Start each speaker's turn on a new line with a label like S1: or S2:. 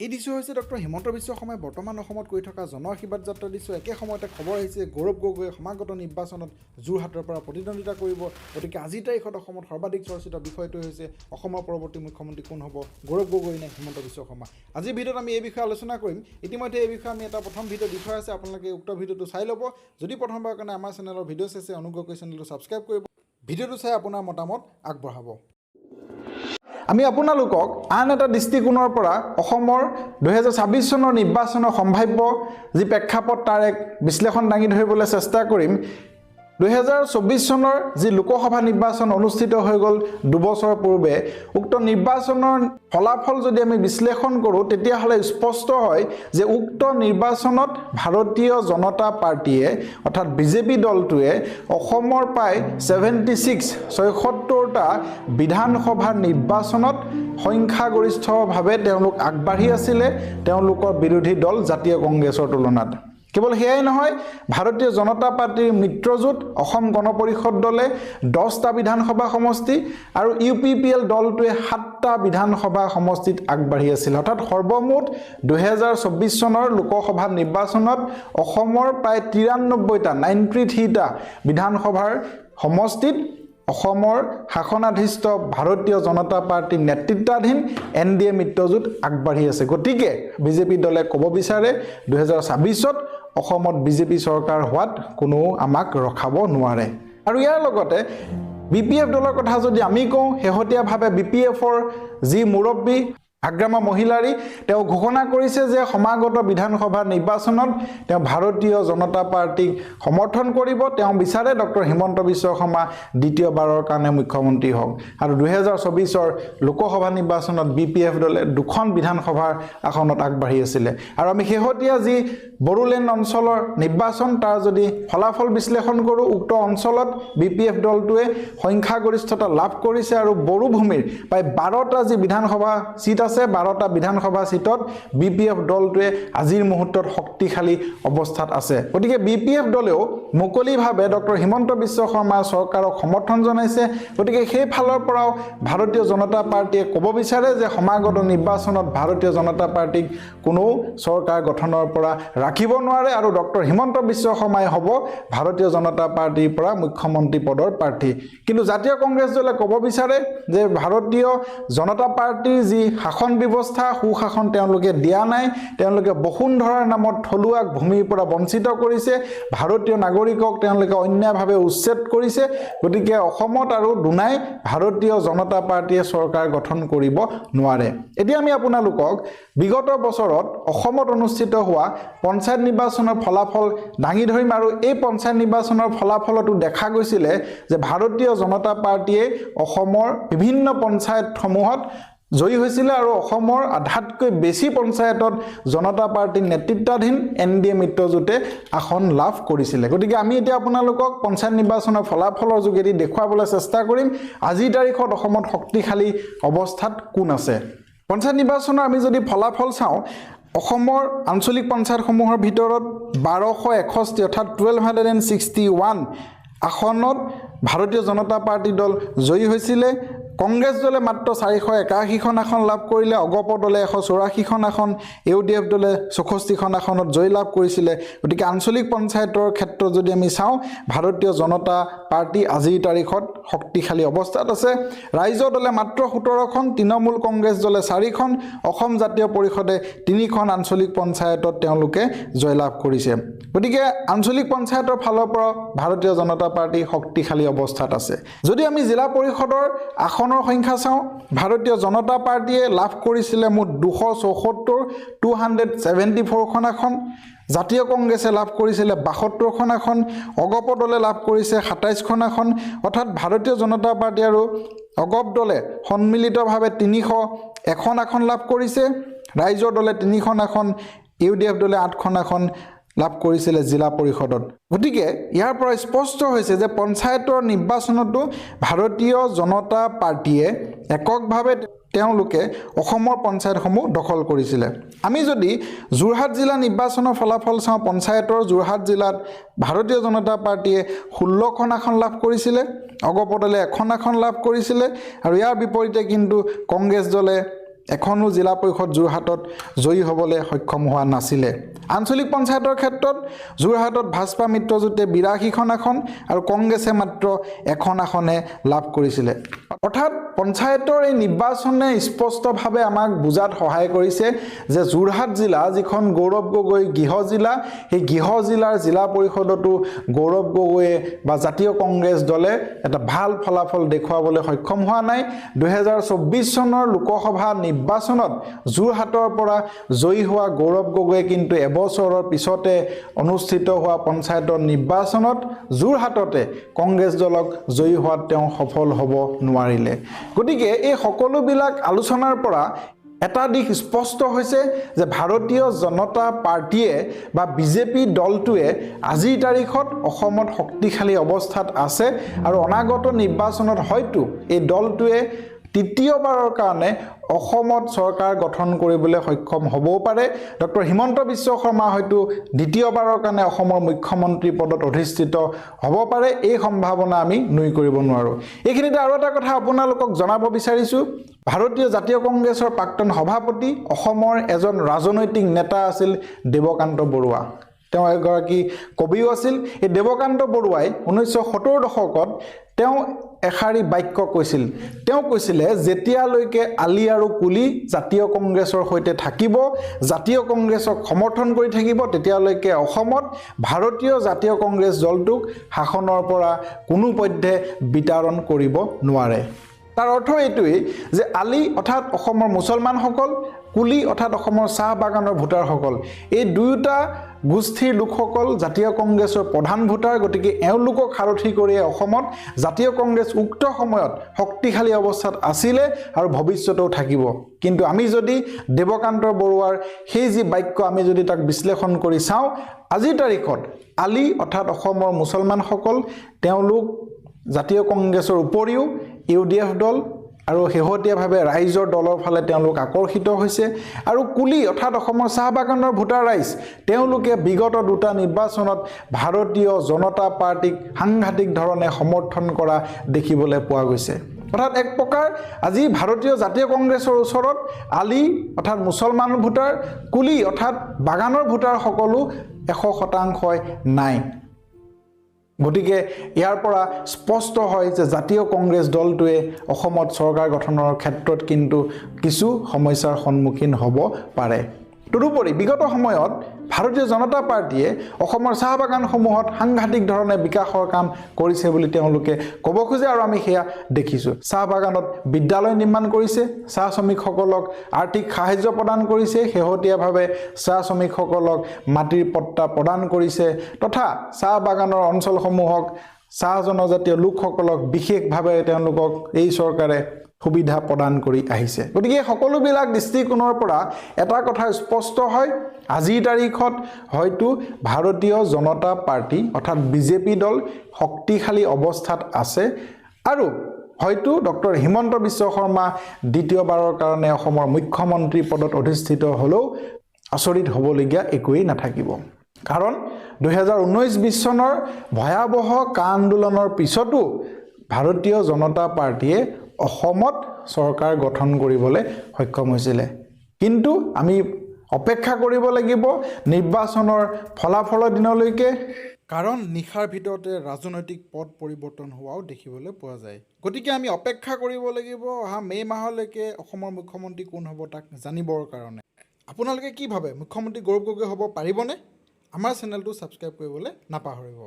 S1: এই দৃশ্য হৈছে ডক্টৰ হিমন্ত বিশ্ব শৰ্মাই বৰ্তমান অসমত কৰি থকা জন আশীৰ্বাদ যাত্ৰা দৃশ্য। একে সময়তে খবৰ আহিছে গৌৰৱ গগৈয়ে সমাগত নিৰ্বাচনত যোৰহাটৰ পৰা প্ৰতিদ্বন্দ্বিতা কৰিব। গতিকে আজিৰ তাৰিখত অসমত সৰ্বাধিক চৰ্চিত বিষয়টো হৈছে অসমৰ পৰৱৰ্তী মুখ্যমন্ত্ৰী কোন হ'ব, গৌৰৱ গগৈ নে হিমন্ত বিশ্ব শৰ্মা। আজিৰ ভিডিঅ'ত আমি এই বিষয়ে আলোচনা কৰিম। ইতিমধ্যে এই বিষয়ে আমি এটা প্ৰথম ভিডিঅ' দি থোৱা আছে, আপোনালোকে উক্ত ভিডিঅ'টো চাই ল'ব। যদি প্ৰথমবাৰৰ কাৰণে আমাৰ চেনেলৰ ভিডিঅ' চাইছে অনুগ্ৰহ কৰি চেনেলটো ছাবস্ক্ৰাইব কৰিব, ভিডিঅ'টো চাই আপোনাৰ মতামত আগবঢ়াব। আমি আপোনালোকক আন এটা দৃষ্টিকোণৰ পৰা অসমৰ 2026 চনৰ নিৰ্বাচনৰ সম্ভাৱ্য যি প্ৰেক্ষাপট তাৰ এক বিশ্লেষণ দাঙি ধৰিবলৈ চেষ্টা কৰিম। 2024 চনৰ যি লোকসভা নিৰ্বাচন অনুষ্ঠিত হৈ গ'ল দুবছৰ পূৰ্বে, উক্ত নিৰ্বাচনৰ ফলাফল যদি আমি বিশ্লেষণ কৰোঁ তেতিয়াহ'লে স্পষ্ট হয় যে উক্ত নিৰ্বাচনত ভাৰতীয় জনতা পাৰ্টীয়ে অৰ্থাৎ বিজেপি দলটোৱে অসমৰ প্ৰায় 76টা বিধানসভাৰ নিৰ্বাচনত সংখ্যাগৰিষ্ঠভাৱে তেওঁলোক আগবাঢ়ি আছিলে তেওঁলোকৰ বিৰোধী দল জাতীয় কংগ্ৰেছৰ তুলনাত। কেৱল সেয়াই নহয়, ভাৰতীয় জনতা পাৰ্টীৰ মিত্ৰজোঁট অসম গণ পৰিষদ দলে 10টা বিধানসভা সমষ্টি আৰু UPPL দলটোৱে 7টা বিধানসভা সমষ্টিত আগবাঢ়ি আছিল। অৰ্থাৎ সৰ্বমুঠ 2024 চনৰ লোকসভা নিৰ্বাচনত অসমৰ প্ৰায় 93টা বিধানসভাৰ সমষ্টিত অসমৰ শাসনাধীষ্ঠ ভাৰতীয় জনতা পাৰ্টীৰ নেতৃত্বাধীন NDA মিত্ৰজোঁট আগবাঢ়ি আছে। গতিকে বিজেপি দলে ক'ব বিচাৰে 2026ত অসমত বিজেপি চৰকাৰ হোৱাত কোনো আমাক ৰখাব নোৱাৰে। আৰু ইয়াৰ লগতে BPF দলৰ কথা যদি আমি কওঁ, শেহতীয়াভাৱে BPFৰ যি মুৰব্বী আগ্ৰামা মহিলাৰী তেওঁ ঘোষণা কৰিছে যে সমাগত বিধানসভা নিৰ্বাচনত তেওঁ ভাৰতীয় জনতা পাৰ্টীক সমৰ্থন কৰিব। তেওঁ বিচাৰে ডক্টৰ হিমন্ত বিশ্ব শৰ্মা দ্বিতীয়বাৰৰ কাৰণে মুখ্যমন্ত্ৰী হওক। আৰু 2024 লোকসভা নিৰ্বাচনত BPF দলে 2খন বিধানসভাৰ আসনত আগবাঢ়ি আছিলে। আৰু আমি শেহতীয়া যি বড়োলেণ্ড অঞ্চলৰ নিৰ্বাচন তাৰ যদি ফলাফল বিশ্লেষণ কৰোঁ, উক্ত অঞ্চলত BPF দলটোৱে সংখ্যাগৰিষ্ঠতা লাভ কৰিছে আৰু বড়ো ভূমিৰ প্ৰায় 12টা যি বিধানসভা চিট আছে 12টা বিধানসভা চিটত BPF দলটোৱে আজিৰ মুহূৰ্তত শক্তিশালী অৱস্থাত আছে। গতিকে BPF দলেও মুকলিভাৱে ডক্টৰ হিমন্ত বিশ্ব শৰ্মাৰ চৰকাৰক সমৰ্থন জনাইছে। গতিকে সেই ফালৰ পৰাও ভাৰতীয় জনতা পাৰ্টীয়ে ক'ব বিচাৰে যে সমাগত নিৰ্বাচনত ভাৰতীয় জনতা পাৰ্টীক কোনো চৰকাৰ গঠনৰ পৰা ৰাখিব নোৱাৰে আৰু ডক্টৰ হিমন্ত বিশ্ব শৰ্মাই হ'ব ভাৰতীয় জনতা পাৰ্টীৰ পৰা মুখ্যমন্ত্ৰী পদৰ প্ৰাৰ্থী। কিন্তু জাতীয় কংগ্ৰেছ দলে ক'ব বিচাৰে যে ভাৰতীয় জনতা পাৰ্টীৰ যি শাসন ব্যৱস্থা সুশাসন তেওঁলোকে দিয়া নাই, তেওঁলোকে বসুন্ধৰাৰ নামত থলুৱা ভূমিৰ পৰা বঞ্চিত কৰিছে, ভাৰতীয় নাগৰিকক তেওঁলোকে অন্যায়ভাৱে উচ্ছেদ কৰিছে। গতিকে অসমত আৰু দুনাই ভাৰতীয় জনতা পাৰ্টীয়ে চৰকাৰ গঠন কৰিব নোৱাৰে। এতিয়া আমি আপোনালোকক বিগত বছৰত অসমত অনুষ্ঠিত হোৱা পঞ্চায়ত নিৰ্বাচনৰ ফলাফল দাঙি ধৰিম। আৰু এই পঞ্চায়ত নিৰ্বাচনৰ ফলাফলতো দেখা গৈছিলে যে ভাৰতীয় জনতা পাৰ্টীয়ে অসমৰ বিভিন্ন পঞ্চায়তসমূহত জয়ী হৈছিলে আৰু অসমৰ আধাতকৈ বেছি পঞ্চায়তত জনতা পাৰ্টীৰ নেতৃত্বাধীন NDA মিত্ৰজোঁটে আসন লাভ কৰিছিলে। গতিকে আমি এতিয়া আপোনালোকক পঞ্চায়ত নিৰ্বাচনৰ ফলাফলৰ যোগেদি দেখুৱাবলৈ চেষ্টা কৰিম আজিৰ তাৰিখত অসমত শক্তিশালী অৱস্থাত কোন আছে। পঞ্চায়ত নিৰ্বাচনৰ আমি যদি ফলাফল চাওঁ, অসমৰ আঞ্চলিক পঞ্চায়তসমূহৰ ভিতৰত 1261 অৰ্থাৎ 1261 আসনত ভাৰতীয় জনতা পাৰ্টী দল জয়ী হৈছিলে। কংগ্ৰেছ দলে মাত্ৰ 481খন আসন লাভ কৰিলে, অগপ দলে 184খন আসন, UDF দলে 64খন আসনত জয়ী লাভ কৰিছিলে। গতিকে আঞ্চলিক পঞ্চায়তৰ ক্ষেত্ৰত যদি আমি চাওঁ, ভাৰতীয় জনতা পাৰ্টী আজিৰ তাৰিখত শক্তিশালী অৱস্থাত আছে। ৰাইজৰ দলে মাত্ৰ 17খন, তৃণমূল কংগ্ৰেছ দলে 4খন, অসম জাতীয় পৰিষদে 3খন আঞ্চলিক পঞ্চায়তত তেওঁলোকে জয়লাভ কৰিছে। গতিকে আঞ্চলিক পঞ্চায়তৰ ফালৰ পৰা ভাৰতীয় জনতা পাৰ্টী শক্তিশালী অৱস্থাত আছে। যদি আমি জিলা পৰিষদৰ আসনৰ সংখ্যা চাওঁ, ভাৰতীয় জনতা পাৰ্টীয়ে লাভ কৰিছিলে মুঠ 274খন আসন, জাতীয় কংগ্ৰেছে লাভ কৰিছিলে 72খন আসন, অগপ দলে লাভ কৰিছে 27খন আসন। অৰ্থাৎ ভাৰতীয় জনতা পাৰ্টী আৰু অগপ দলে সন্মিলিতভাৱে 301খন আসন লাভ কৰিছে, ৰাইজৰ দলে 3খন আসন, UDF দলে 8খন আসন লাভ কৰিছিলে জিলা পৰিষদত। গতিকে ইয়াৰ পৰা স্পষ্ট হৈছে যে পঞ্চায়তৰ নিৰ্বাচনতো ভাৰতীয় জনতা পাৰ্টীয়ে এককভাৱে তেওঁলোকে অসমৰ পঞ্চায়তসমূহ দখল কৰিছিলে। আমি যদি যোৰহাট জিলা নিৰ্বাচনৰ ফলাফল চাওঁ, পঞ্চায়তৰ যোৰহাট জিলাত ভাৰতীয় জনতা পাৰ্টীয়ে 16খন আসন লাভ কৰিছিলে, অগপ দলে 1খন আসন লাভ কৰিছিলে আৰু ইয়াৰ বিপৰীতে কিন্তু কংগ্ৰেছ দলে এখনো জিলা পৰিষদ যোৰহাটত জয়ী হ'বলৈ সক্ষম হোৱা নাছিলে। আঞ্চলিক পঞ্চায়তৰ ক্ষেত্ৰত যোৰহাটত ভাজপা মিত্ৰজোঁটে 82খন আসন আৰু কংগ্ৰেছে মাত্ৰ এখন আসনে লাভ কৰিছিলে। অৰ্থাৎ পঞ্চায়তৰ এই নিৰ্বাচনে স্পষ্টভাৱে আমাক বুজাত সহায় কৰিছে যে যোৰহাট জিলা যিখন গৌৰৱ গগৈ গৃহ জিলা, সেই গৃহ জিলাৰ জিলা পৰিষদতো গৌৰৱ গগৈয়ে বা জাতীয় কংগ্ৰেছ দলে এটা ভাল ফলাফল দেখুৱাবলৈ সক্ষম হোৱা নাই। 2024 চনৰ লোকসভা নিৰ্বাচনত যোৰহাটৰ পৰা জয়ী হোৱা গৌৰৱ গগৈয়ে কিন্তু এবছৰৰ পিছতে অনুষ্ঠিত হোৱা পঞ্চায়তৰ নিৰ্বাচনত যোৰহাটতে কংগ্ৰেছ দলক জয়ী হোৱাত তেওঁ সফল হ'ব নোৱাৰিলে। গতিকে এই সকলোবিলাক আলোচনাৰ পৰা এটা দিশ স্পষ্ট হৈছে যে ভাৰতীয় জনতা পাৰ্টীয়ে বা বিজেপি দলটোৱে আজিৰ তাৰিখত অসমত শক্তিশালী অৱস্থাত আছে আৰু অনাগত নিৰ্বাচনত হয়তো এই দলটোৱে তৃতীয়বাৰৰ কাৰণে অসমত চৰকাৰ গঠন কৰিবলৈ সক্ষম হ'বও পাৰে। ডক্টৰ হিমন্ত বিশ্ব শৰ্মা হয়তো দ্বিতীয়বাৰৰ কাৰণে অসমৰ মুখ্যমন্ত্ৰী পদত অধিষ্ঠিত হ'ব পাৰে। এই সম্ভাৱনা আমি নুই কৰিব নোৱাৰোঁ। এইখিনিতে আৰু এটা কথা আপোনালোকক জনাব বিচাৰিছোঁ, ভাৰতীয় জাতীয় কংগ্ৰেছৰ প্ৰাক্তন সভাপতি অসমৰ এজন ৰাজনৈতিক নেতা আছিল দেৱকান্ত বৰুৱা। তেওঁ এগৰাকী কবিও আছিল। এই দেৱকান্ত বৰুৱাই 1970 দশকত তেওঁ এষাৰি বাক্য কৈছিল। তেওঁ কৈছিলে, যেতিয়ালৈকে আলি আৰু কুলি জাতীয় কংগ্ৰেছৰ সৈতে থাকিব, জাতীয় কংগ্ৰেছক সমৰ্থন কৰি থাকিব, তেতিয়ালৈকে অসমত ভাৰতীয় জাতীয় কংগ্ৰেছ দলটোক শাসনৰ পৰা কোনোপধ্যে বিতাৰণ কৰিব নোৱাৰে। তাৰ অৰ্থ এইটোৱেই যে আলি অৰ্থাৎ অসমৰ মুছলমানসকল, কুলি অৰ্থাৎ অসমৰ চাহ বাগানৰ ভোটাৰসকল, এই দুয়োটা গোষ্ঠীৰ লোকসকল জাতীয় কংগ্ৰেছৰ প্ৰধান ভোটাৰ। গতিকে এওঁলোকক সাৰথি কৰি অসমত জাতীয় কংগ্ৰেছ উক্ত সময়ত শক্তিশালী অৱস্থাত আছিলে আৰু ভৱিষ্যতেও থাকিব। কিন্তু আমি যদি দেৱকান্ত বৰুৱাৰ সেই যি বাক্য আমি যদি তাক বিশ্লেষণ কৰি চাওঁ, আজিৰ তাৰিখত আলি অৰ্থাৎ অসমৰ মুছলমানসকল তেওঁলোক জাতীয় কংগ্ৰেছৰ উপৰিও UDF দল আৰু শেহতীয়াভাৱে ৰাইজৰ দলৰ ফালে তেওঁলোক আকৰ্ষিত হৈছে। আৰু কুলি অৰ্থাৎ অসমৰ চাহ বাগানৰ ভোটাৰ ৰাইজ তেওঁলোকে বিগত দুটা নিৰ্বাচনত ভাৰতীয় জনতা পাৰ্টীক সাংঘাতিক ধৰণে সমৰ্থন কৰা দেখিবলৈ পোৱা গৈছে। অৰ্থাৎ এক প্ৰকাৰ আজি ভাৰতীয় জাতীয় কংগ্ৰেছৰ ওচৰত আলি অৰ্থাৎ মুছলমান ভোটাৰ, কুলি অৰ্থাৎ বাগানৰ ভোটাৰ সকলো 100% নাই। গতিকে ইয়াৰ পৰা স্পষ্ট হয় যে জাতীয় কংগ্ৰেছ দলটোৱে অসমত চৰকাৰ গঠনৰ ক্ষেত্ৰত কিন্তু কিছু সমস্যাৰ সন্মুখীন হ'ব পাৰে। তদুপৰি বিগত সময়ত ভাৰতীয় জনতা পাৰ্টীয়ে অসমৰ চাহ বাগানসমূহত সাংঘাতিক ধৰণে বিকাশৰ কাম কৰিছে বুলি তেওঁলোকে ক'ব খোজে আৰু আমি সেয়া দেখিছোঁ। চাহ বাগানত বিদ্যালয় নিৰ্মাণ কৰিছে, চাহ শ্ৰমিকসকলক আৰ্থিক সাহায্য প্ৰদান কৰিছে, শেহতীয়াভাৱে চাহ শ্ৰমিকসকলক মাটিৰ পট্টা প্ৰদান কৰিছে তথা চাহ বাগানৰ অঞ্চলসমূহক চাহ জনজাতীয় লোকসকলক বিশেষভাৱে তেওঁলোকক এই চৰকাৰে সুবিধা প্ৰদান কৰি আহিছে। গতিকে সকলোবিলাক দৃষ্টিকোণৰ পৰা এটা কথা স্পষ্ট হয়, আজিৰ তাৰিখত হয়তো ভাৰতীয় জনতা পাৰ্টি অৰ্থাৎ বিজেপি দল শক্তিশালী অৱস্থাত আছে আৰু হয়তো ডক্টৰ হিমন্ত বিশ্ব শৰ্মা দ্বিতীয়বাৰৰ কাৰণে অসমৰ মুখ্যমন্ত্ৰী পদত অধিষ্ঠিত হ'লেও আচৰিত হ'বলগীয়া একোৱেই নাথাকিব। কাৰণ 2019-20 চনৰ ভয়াৱহ কা আন্দোলনৰ পিছতো ভাৰতীয় জনতা পাৰ্টীয়ে অসমত চৰকাৰ গঠন কৰিবলৈ সক্ষম হৈছিলে। কিন্তু আমি অপেক্ষা কৰিব লাগিব নিৰ্বাচনৰ ফলাফলৰ দিনলৈকে, কাৰণ নিশাৰ ভিতৰতে ৰাজনৈতিক পট পৰিৱৰ্তন হোৱাও দেখিবলৈ পোৱা যায়। গতিকে আমি অপেক্ষা কৰিব লাগিব অহা মে' মাহলৈকে অসমৰ মুখ্যমন্ত্ৰী কোন হ'ব তাক জানিবৰ কাৰণে। আপোনালোকে কি ভাবে, মুখ্যমন্ত্ৰী গৌৰৱ গগৈ হ'ব পাৰিবনে? আমাৰ চেনেলটো ছাবস্ক্ৰাইব কৰিবলৈ নাপাহৰিব।